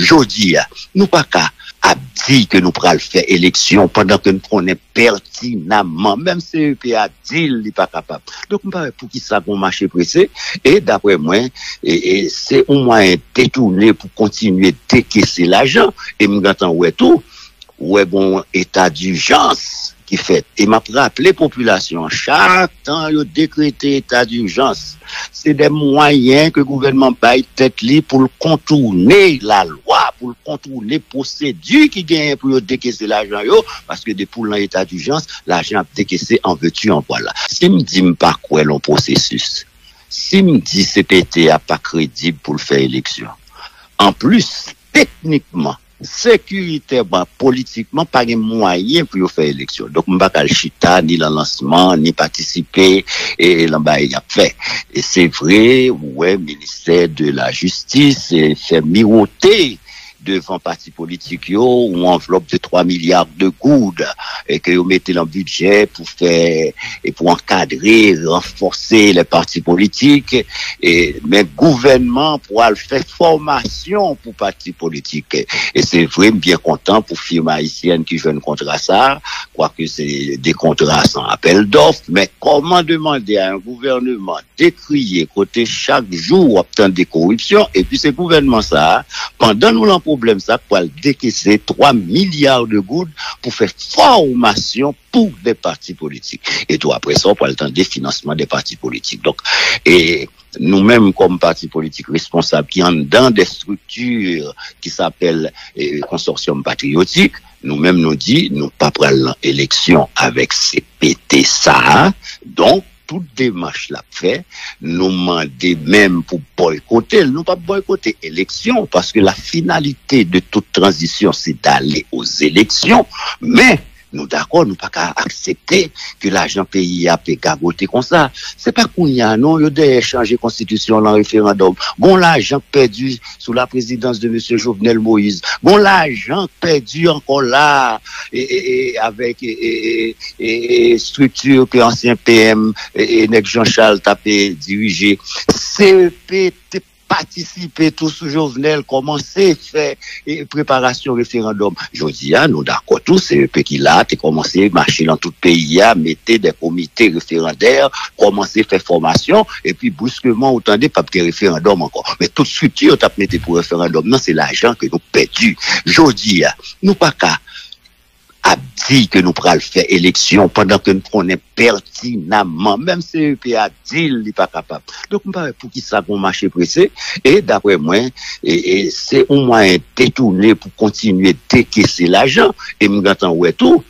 Jodi, nous pas qu'à dit que nous pourrons faire élection pendant que nous prenons pertinemment, même CEP a dit qu'il n'est pas capable. Donc, pour qui ça qu'on marché pressé, et d'après moi, c'est un moyen détourné pour continuer décaisser l'argent, et nous attendons ouais tout, ouais bon état d'urgence qui fait. Et m'a rappelé population, chaque temps, il décrété état d'urgence. C'est des moyens que le gouvernement paye tête libre pour contourner la loi, pour contourner les procédures qui gagnent pour décaisser l'argent, parce que depuis l'état d'urgence, l'argent a décaissé en veux-tu, en voilà. Si me dit pas quoi l'on processus, si me dit CPT a pas crédible pour le faire élection, en plus, techniquement, sécuritairement, politiquement, pas de moyens pour faire élection. Donc, on va pas chita, ni le lancement, ni participer, et là-bas, il a fait. Et c'est vrai, ouais, ministère de la Justice fait miroiter devant parti politique ou enveloppe de 3 milliards de goudes et que vous mettez dans le budget pour faire et pour encadrer, renforcer les partis politiques et mais gouvernement pour faire formation pour partis politiques et c'est vraiment bien content pour firme haïtienne qui joue un contrat ça, quoique c'est des contrats sans appel d'offres, mais comment demander à un gouvernement d'écrier côté chaque jour obtenir des corruptions et puis ce gouvernement ça pendant nous problème ça pour décaisser 3 milliards de gouttes pour faire formation pour des partis politiques. Et tout après ça, pour le temps des financements des partis politiques. Donc, et nous-mêmes, comme partis politiques responsables qui sont dans des structures qui s'appellent consortium patriotique, nous-mêmes nous dit, nous pas prendre l'élection avec CPT ça, donc, toute démarche l'a fait, nous demander même pour boycotter, nous pas boycotter élection, parce que la finalité de toute transition, c'est d'aller aux élections, mais nous d'accord, nous pas qu'à accepter que l'argent pays a pu gagoter comme ça. C'est pas qu'on y a, non, il y a changer constitution dans le référendum. Bon, l'argent perdu sous la présidence de M. Jovenel Moïse. Bon, l'argent perdu encore là, et avec structure que ancien PM et Jean-Charles Tapé dirigé. CEP participer tous sous Jovenel, commencer faire préparation référendum. Je dis, nous d'accord tous, c'est eux qui là, t'es commencé marcher dans tout le pays, mettez des comités référendaires, commencer faire formation, et puis brusquement, autant des pas de référendum encore. Mais toute structure, t'as mis pour référendum. Non, c'est l'argent que nous perdons. Je dis, nous pas qu'à a dit que nous pourrons faire élection pendant que nous prenons pertinemment, même CEP a dit qu'il n'est pas capable. Donc, pour qui ça qu'on marché pressé, et d'après moi, c'est un moyen détourné pour continuer décaisser l'argent, et nous attendons ouais tout,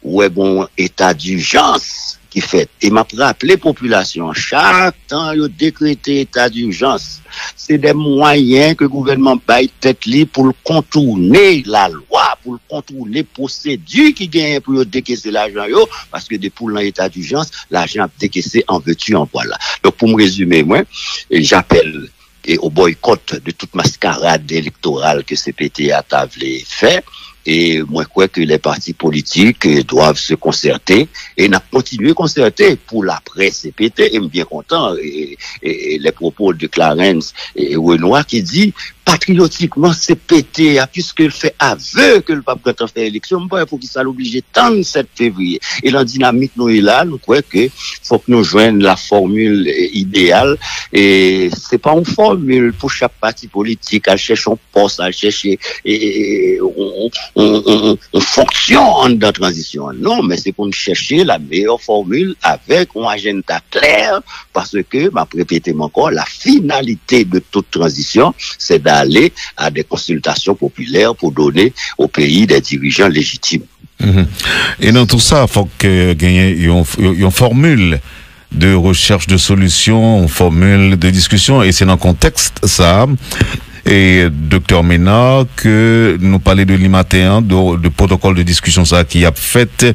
ouais bon état d'urgence qui fait. Et m'a rappelé population, chaque temps, il décrété état d'urgence. C'est des moyens que le gouvernement paye tête libre pour contourner la loi, pour contourner les procédures qui gagnent pour décaisser l'argent, parce que depuis l'état d'urgence, l'argent a décaissé en veux-tu, en voilà. Donc, pour me résumer, moi, j'appelle au boycott de toute mascarade électorale que CPT a tablé fait. Et moi, je crois que les partis politiques doivent se concerter et n'a continué à concerter pour l'après CPT. Et bien content, et les propos de Clarence et Renoir qui dit, patriotiquement, CPT, puisqu'il fait aveu que le pape quand fait élection, pour qu'il soit obligé tant 7 février. Et la dynamique, nous est là, nous croyons que faut que nous joignions la formule idéale. Et c'est pas une formule pour chaque parti politique, à chercher un poste, à chercher, on fonctionne dans la transition. Non, mais c'est pour chercher la meilleure formule avec un agenda clair, parce que, répétez encore, la finalité de toute transition, c'est d'aller à des consultations populaires pour donner au pays des dirigeants légitimes. Et dans tout ça, il faut que une formule de recherche de solutions, une formule de discussion, et c'est dans le contexte ça. Et docteur Ménard, que nous parlons de l'IMATEN, de protocole de discussion ça qui a fait,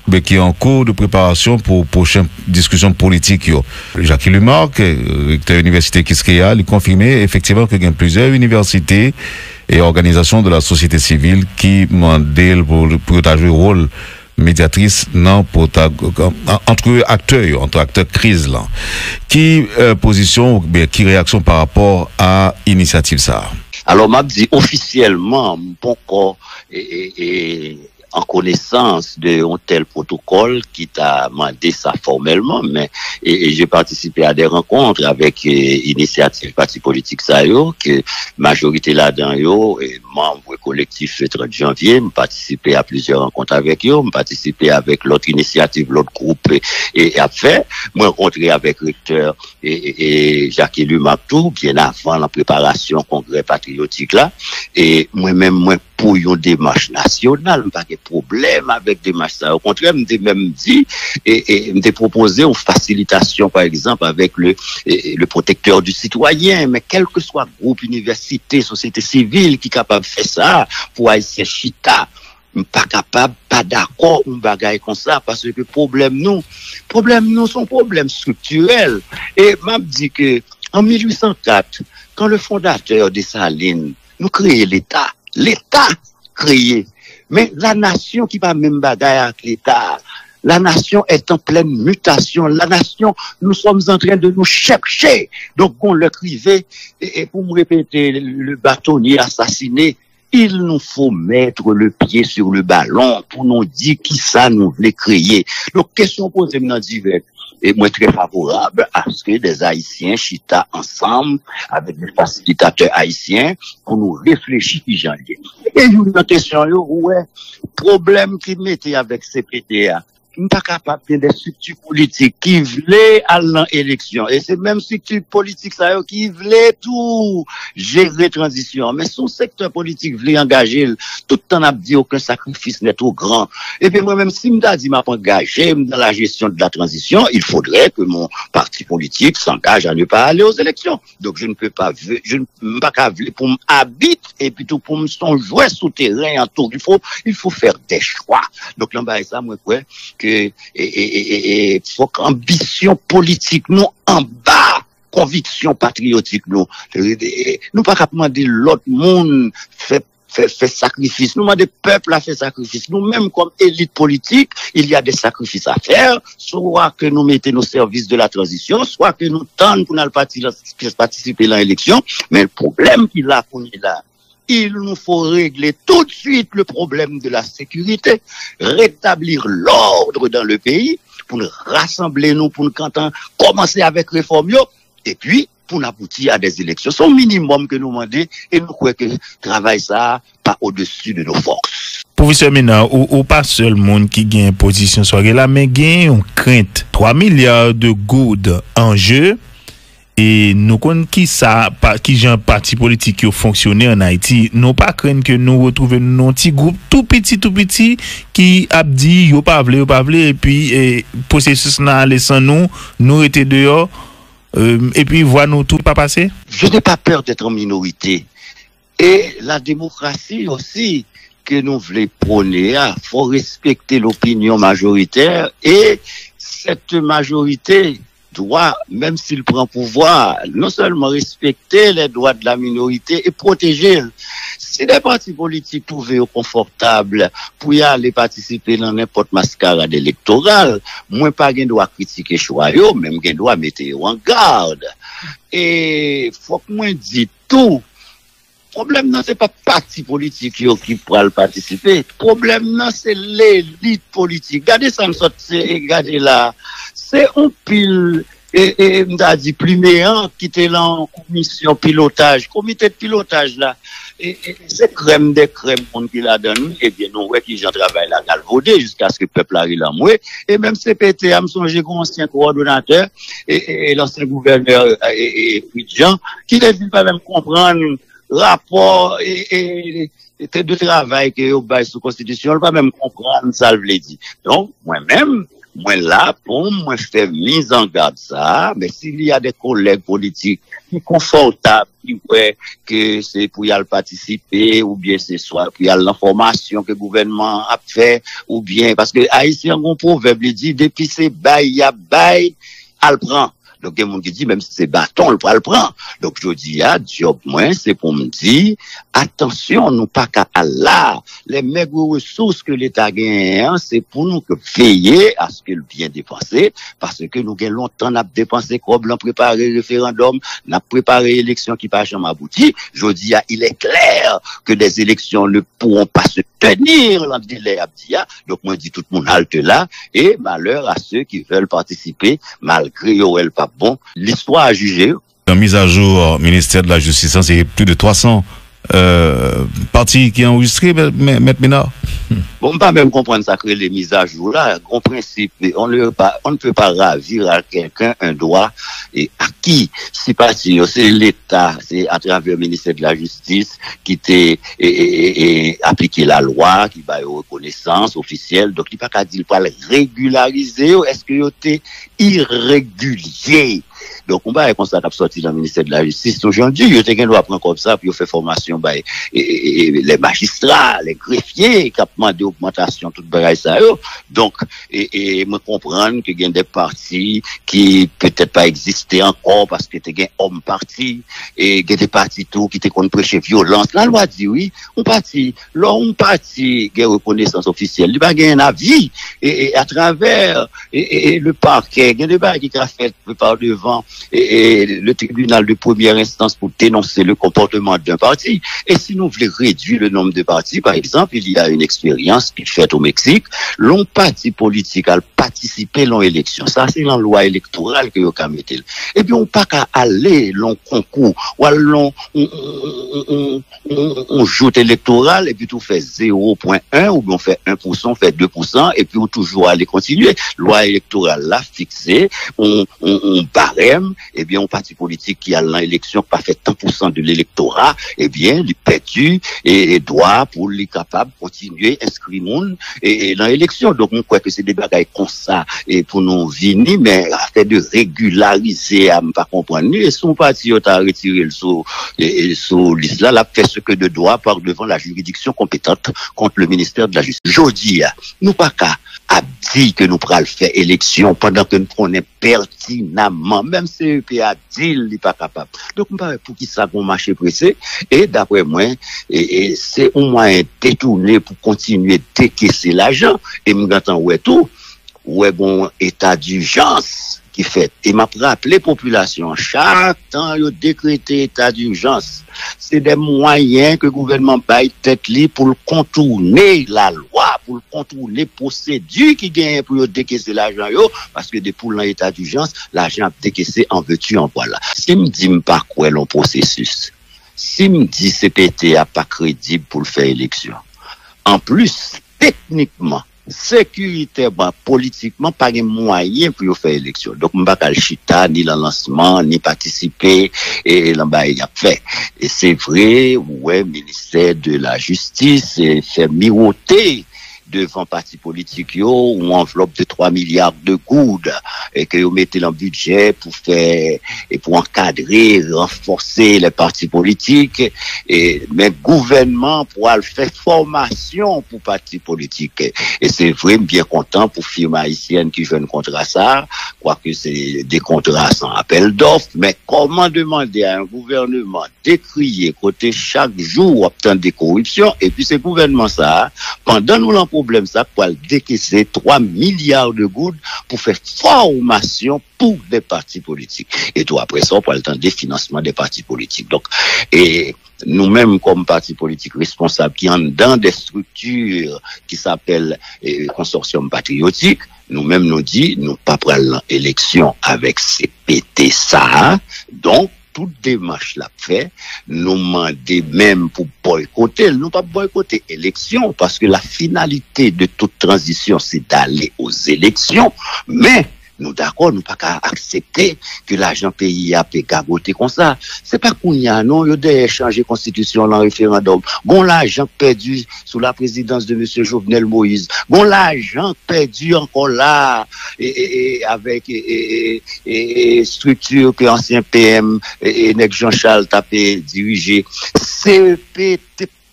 mais qui est en cours de préparation pour prochaine discussion politique. Jacques Lumarc, recteur de l'université Kiskeya, il confirmait effectivement qu'il y a plusieurs universités et organisations de la société civile qui demandent pour jouer le rôle médiatrice entre acteurs crise là. Qui position, qui réaction par rapport à initiative ça? Alors, m'a dit officiellement, bon corps et en connaissance de un tel protocole qui t'a demandé ça formellement, mais et j'ai participé à des rencontres avec initiative parti politique ça yo, que majorité là-dedans yo, et membre collectif le 30 janvier, me participé à plusieurs rencontres avec eux, me participé avec l'autre initiative, l'autre groupe, et après, me rencontré avec recteur et Jacques-Élu Mactou, bien avant la préparation congrès patriotique là, et moi-même, pour une démarche nationale, pas de problème avec démarche ça. Au contraire, m'ai même dit et m'ai proposé une facilitation, par exemple, avec le protecteur du citoyen, mais quel que soit groupe, université, société civile qui est capable de faire ça pour Haïtien Chita, pas capable, pas d'accord, on bagaille comme ça, parce que problème nous sont problèmes structurels. Et m'a dit que, en 1804, quand le fondateur de Salines nous créé l'État créé. Mais la nation qui va même bagaille avec l'État, la nation est en pleine mutation. La nation, nous sommes en train de nous chercher. Donc, on le criait, et pour me répéter, le bâtonnier assassiné, il nous faut mettre le pied sur le ballon pour nous dire qui ça nous voulait créer. Donc, question posée maintenant directe. Et moi, très favorable à ce que des Haïtiens chita ensemble avec des facilitateurs haïtiens pour nous réfléchir qui j'en ai. Et une question, ouais, problème qui mettait avec CPTA. Nous pas capable de des structures politiques qui voulaient aller en élection. Et c'est même structure politique ça qui voulait tout gérer transition. Mais son secteur politique voulait engager tout le temps a dit aucun sacrifice n'est trop grand. Et puis moi même si m'da dit m'a engagé dans la gestion de la transition, il faudrait que mon parti politique s'engage à ne pas aller aux élections. Donc je ne peux pas pour m'habiter et puis tout pour me jouer souterrain en tout. Il faut faire des choix. Donc là ça moi quoi que faut qu'ambition politique nous en bas, conviction patriotique nous pas qu'à demander l'autre monde fait sacrifice, nous demandons peuple à faire sacrifice, nous même comme élite politique il y a des sacrifices à faire, soit que nous mettons nos services de la transition, soit que nous tentons pour nous participer à l'élection, mais le problème qu'il a qu'on est là, il nous faut régler tout de suite le problème de la sécurité, rétablir l'ordre dans le pays, pour nous rassembler nous, pour nous commencer avec réforme, et puis pour nous aboutir à des élections. C'est le minimum que nous demandons, et nous croyons que travail ça pas au-dessus de nos forces. Professeur Mena, ou pas seul monde qui gagne position soirée là, mais gagne une crainte. 3 milliards de gouttes en jeu. Et nous connaissons qui j'ai un parti politique qui a fonctionné en Haïti, nous pas craindre que nous retrouvions un petit groupe tout petit qui a dit yo pas vle et puis processus n'a allé sans nous étions dehors et puis voir nous tout pas passer. Je n'ai pas peur d'être en minorité. Et la démocratie aussi que nous voulons prôner, il faut respecter l'opinion majoritaire et cette majorité doit, même s'il prend pouvoir, non seulement respecter les droits de la minorité et protéger. Si des partis politiques trouvaient confortables pour y aller participer dans n'importe mascarade électorale, moi pas gain droit critiquer choix yo, même gain droit mettre en garde. Et faut que moi dise tout. Problème non c'est pas parti politique qui pourra participer. Problème non c'est l'élite politique. Regardez ça me sorti, regardez là. C'est un pile et m'da dit plus méant qui était là en commission pilotage, comité de pilotage là. Et c'est crème des crèmes qu'on qui la donne et bien nous ouais qui j'en travaille là galvaudé jusqu'à ce que le peuple arrive là moi et même CPT a me songer qu'on ancien coordonnateur et l'ancien gouverneur et puis Jean qui ne veut pas même comprendre rapport et de travail que au bail sous constitution, pas même comprendre ça le dit. Donc moi-même moi là pour moi faire mise en garde ça, mais s'il y a des collègues politiques qui confortables qui voient que c'est pour y aller participer ou bien c'est soit pour y aller l'information que le gouvernement a fait ou bien parce que haïtien on proverbe dit depuis c'est bail y a bail al prend. Donc, il y a des gens qui disent, même si c'est bâton, le prend. Donc, je dis, job, moi, c'est pour me dire, attention, nous pas qu'à là. Les maigres ressources que l'État gagne, c'est pour nous que veiller à ce qu'il bien dépenser, parce que nous gagnons longtemps à dépenser comme l'on préparé le référendum, n'a préparé l'élection qui pas jamais abouti. Je dis, il est clair que des élections ne pourront pas se tenir dans le délai abdi. Donc, moi, je dis tout le monde halte là, et malheur à ceux qui veulent participer, malgré eux, pas bon. L'histoire a jugé. La mise à jour ministère de la Justice, c'est plus de 300 parties qui ont enregistré, M. Ménard. Bon, pas même comprendre ça que les mises à jour là, grand principe, on ne peut pas ravir à quelqu'un un droit et à qui, si pas si c'est l'État, c'est à travers le ministère de la Justice qui t'a appliqué la loi, qui va reconnaissance officielle, donc il n'y a pas qu'à dire pas le régulariser, est-ce que t'es irrégulier? Donc, on va constater sorti dans le ministère de la Justice aujourd'hui, il y a quelqu'un qui doit prendre comme ça, puis il fait formation, les magistrats, les greffiers, qui ont demandé augmentation, tout le ça. Donc, me comprendre qu'il y a des partis qui peut-être pas existaient encore parce que il y a homme parti, et il y a des partis tout qui étaient contre prêcher violence. La loi dit oui, on parti, l'homme parti, il y a reconnaissance officielle, il va gagner un avis, et à travers, le parquet, il y a des partis qui a fait par devant, et le tribunal de première instance pour dénoncer le comportement d'un parti. Et si nous voulons réduire le nombre de partis, par exemple, il y a une expérience qui est faite au Mexique, l'on parti politique a participé à l'élection. Ça, c'est la loi électorale que vous avez mis. Et puis, on pas qu'à aller l'on concours, ou on joute électoral, et puis tout fait 0,1, ou bien on fait 1%, on fait 2%, et puis on toujours aller continuer. Loi électorale là, fixée, on barème, eh bien, un parti politique qui a l'élection pas fait 100% de l'électorat, eh bien, il perdu et doit pour les capable continuer inscrire monde et dans l'élection. Donc, on croit que c'est des bagailles comme ça et pour nous venir, mais afin de régulariser, à ne pas comprendre. Et son parti a retiré le sous liste là, l'a fait ce que de droit par devant la juridiction compétente contre le ministère de la Justice. Jodi, nous pas qu'à dit que nous pourrons faire élection pendant que nous prenons pertinemment, même CEP a dit qu'il n'est pas capable. Donc, pour qui ça qu'on marche pressé, et d'après moi, c'est au moins détourné pour continuer à décaisser l'argent, et nous attendons ouais tout, ouais bon état d'urgence qui fait. Et m'a rappelé population, chaque temps, il décrété état d'urgence. C'est des moyens que le gouvernement baille tête libre pour contourner la loi, pour contourner procédure qui gagne pour décaisser l'argent, parce que depuis l'état d'urgence, l'argent a décaissé en veux-tu, en voilà. Si me dit pas quoi l'on processus, si me dit CPT a pas crédible pour faire élection, en plus, techniquement, sécuritairement, politiquement, pas de moyens pour faire élection. Donc, on va pas chita, ni le lancement, ni participer, et là-bas, il a fait. Et c'est vrai, ouais, ministère de la Justice, fait miroiter devant parti politique ou enveloppe de 3 milliards de goudes et que vous mettez dans le budget pour faire et pour encadrer, renforcer les partis politiques et même gouvernement pour faire formation pour partis politiques. Et c'est vraiment bien content pour firme haïtienne qui veut un contrat ça, quoique c'est des contrats sans appel d'offres, mais comment demander à un gouvernement d'écrier côté chaque jour obtenir des corruptions et puis ce gouvernement ça, pendant nous l'en problème ça pour décaisser 3 milliards de gouttes pour faire formation pour des partis politiques. Et tout après ça, on parle de financement des partis politiques. Donc, et nous-mêmes, comme partis politiques responsables qui sont dans des structures qui s'appellent consortium patriotique, nous-mêmes nous dit, nous pas prendre l'élection avec CPT ça, donc, toute démarche l'a fait, nous demander même pour boycotter, nous pas boycotter élection, parce que la finalité de toute transition, c'est d'aller aux élections, mais nous d'accord, nous pas qu'à accepter que l'argent pays a pu gaboter comme ça. C'est pas qu'on y a, non, il y a changer constitution dans le référendum. Bon, l'argent perdu sous la présidence de M. Jovenel Moïse. Bon, l'argent perdu encore là, et avec structure que ancien PM et Jean-Charles Tapé dirigé. CEP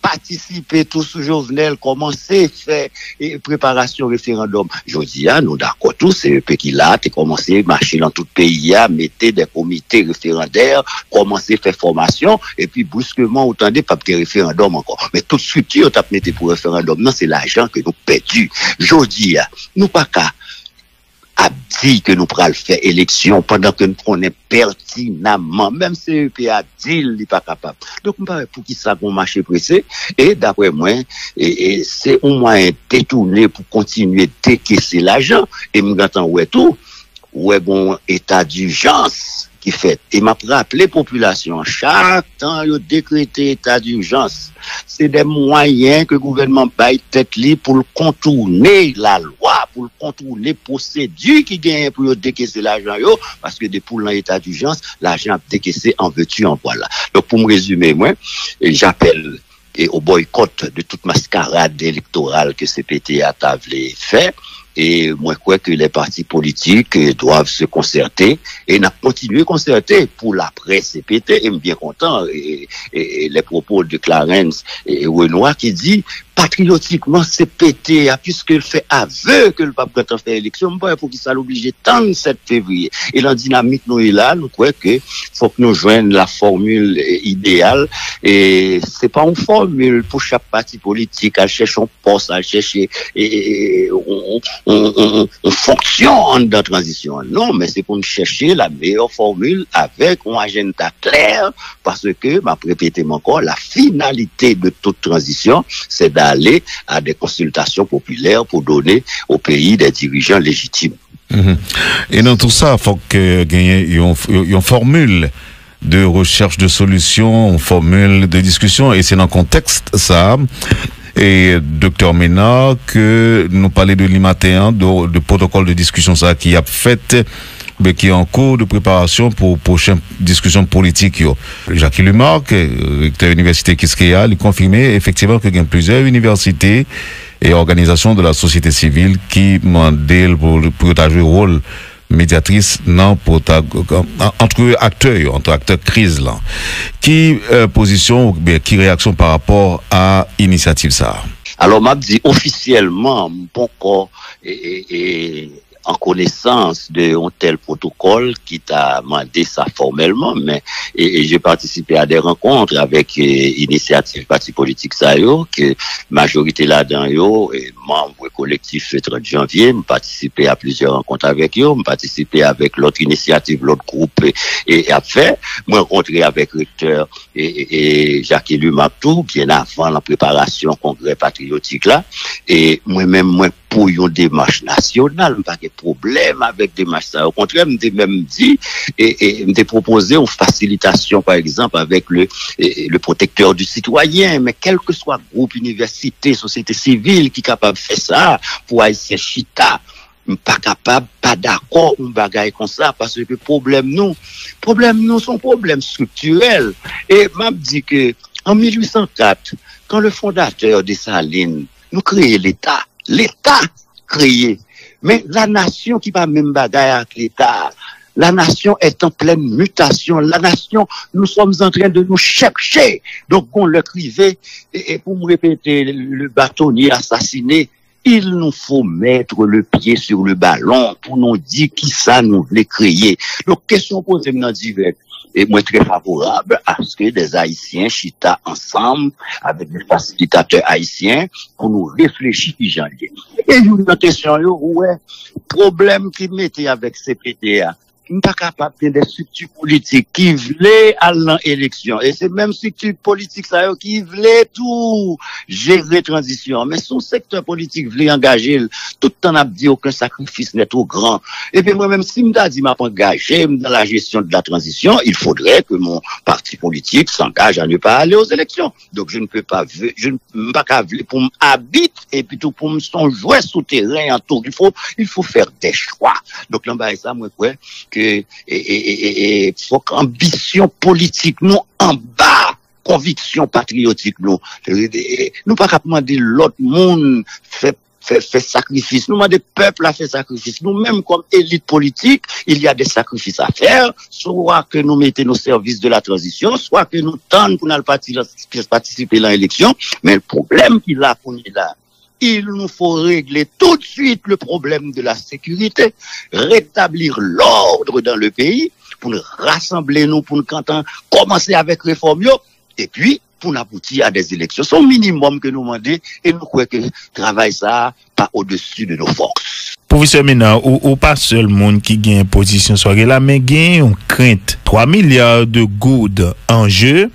participer tous sous Jovenel, commencer faire préparation référendum. Je dis, nous d'accord tous, c'est un pays là, tu commencé à marcher dans tout le pays, mettez des comités référendaires, commencer à faire formation, et puis brusquement, autant de pas de référendum encore. Mais toute structure, tu as mis pour référendum. Non, c'est l'argent que nous perdons. Je dis, nous pas qu'à a dit que nous pourrons faire élection pendant que nous prenons pertinemment, même CEP a dit qu'il n'est pas capable. Donc, pour qui ça qu'on marche pressé, et d'après moi, c'est au moins détourné pour continuer à décaisser l'argent, et nous attendons tout, bon état d'urgence qui fait. Et m'a rappelé population, chaque temps, il décrété état d'urgence. C'est des moyens que le gouvernement baille tête libre pour contourner la loi, pour contourner procédure qui gagne pour décaisser l'argent, parce que depuis l'état d'urgence, l'argent a décaissé en veux-tu, en voilà. Donc, pour me résumer, moi, j'appelle au boycott de toute mascarade électorale que CPT a tablé fait. Et moi, je crois que les partis politiques doivent se concerter et n'a continué à concerter pour l'après CPT. Et bien content, et les propos de Clarence et Renoir qui dit, patriotiquement, CPT, puisqu'il fait aveu que le pape quand on fait élection, pour qu'il soit obligé tant le 7 février. Et la dynamique, nous est là, nous croyons que faut que nous joignions la formule idéale. Et c'est pas une formule pour chaque parti politique, à chercher un poste, à chercher, on fonctionne dans la transition. Non, mais c'est pour nous chercher la meilleure formule avec un agenda clair, parce que, répétez encore, la finalité de toute transition, c'est d'aller à des consultations populaires pour donner au pays des dirigeants légitimes. Et dans tout ça, il faut que y ait une formule de recherche de solutions, une formule de discussion, et c'est dans le contexte ça. Et Dr Ménard, que nous parlons de l'IMATEN, de protocole de discussion ça qui a fait, mais qui est en cours de préparation pour prochaine discussion politique. Jacques Lumarque, recteur de l'université Kiskeya, il confirmé effectivement qu'il y a plusieurs universités et organisations de la société civile qui demandent pour jouer rôle médiatrice entre acteurs crise là. Qui position ou qui réaction par rapport à initiative ça? Alors m'a dit officiellement bon corps en connaissance de un tel protocole qui t'a demandé ça formellement, mais j'ai participé à des rencontres avec initiative parti politique ça que majorité là-dedans et membres collectif le 30 janvier, me participé à plusieurs rencontres avec eux, me participé avec l'autre initiative, l'autre groupe et après, me rencontré avec recteur et Jacques Lumarque bien avant la préparation congrès patriotique là et moi-même pour une démarche nationale, pas de problème avec démarche ça. Au contraire, m'ai même dit et m'ai proposé une facilitation, par exemple, avec le protecteur du citoyen, mais quel que soit groupe, université, société civile qui est capable de faire ça pour Haïtien Chita, pas capable, pas d'accord, on bagaille comme ça, parce que problème nous sont problèmes structurels. Et m'a dit que, en 1804, quand le fondateur des Salines nous créé l'État créé. Mais la nation qui va même bagaille avec l'État, la nation est en pleine mutation. La nation, nous sommes en train de nous chercher. Donc, on le criait, et pour me répéter, le bâtonnier assassiné, il nous faut mettre le pied sur le ballon pour nous dire qui ça nous voulait créer. Donc, question posée dans divers. Et moi, très favorable à ce que des Haïtiens chita ensemble avec des facilitateurs haïtiens pour nous réfléchir qui j'en ai. Et une question, ouais, problème qui mettait avec CPTA. Nous pas capable de des structures politiques qui voulaient aller en élection. Et c'est même structure politique ça qui voulait tout gérer transition. Mais son secteur politique voulait engager tout le temps a dit aucun sacrifice n'est trop grand. Et puis moi-même, si je dis m'a engagé dans la gestion de la transition, il faudrait que mon parti politique s'engage à ne pas aller aux élections. Donc je ne peux pas, je ne peux pas pour m'habiter et puis tout pour me son jouer souterrain en tout. Il faut faire des choix. Donc là, ça, moi, ouais, que faut qu'ambition politique nous en bas, conviction patriotique nous pas qu'à demander l'autre monde fait fait sacrifice. Nous demandons le peuple à faire sacrifice. Nous-mêmes, comme élite politique, il y a des sacrifices à faire, soit que nous mettons nos services de la transition, soit que nous tentons pour nous participer à l'élection. Mais le problème qu'il a qu'on est là, il nous faut régler tout de suite le problème de la sécurité, rétablir l'ordre dans le pays, pour nous rassembler nous, pour nous commencer avec réforme, et puis pour nous aboutir à des élections. C'est le minimum que nous demandons, et nous croyons que le travail ça pas au-dessus de nos forces. Professeur Ménard, ou pas seul monde qui gagne position soirée là, mais gagne une crainte. 3 milliards de gouttes en jeu.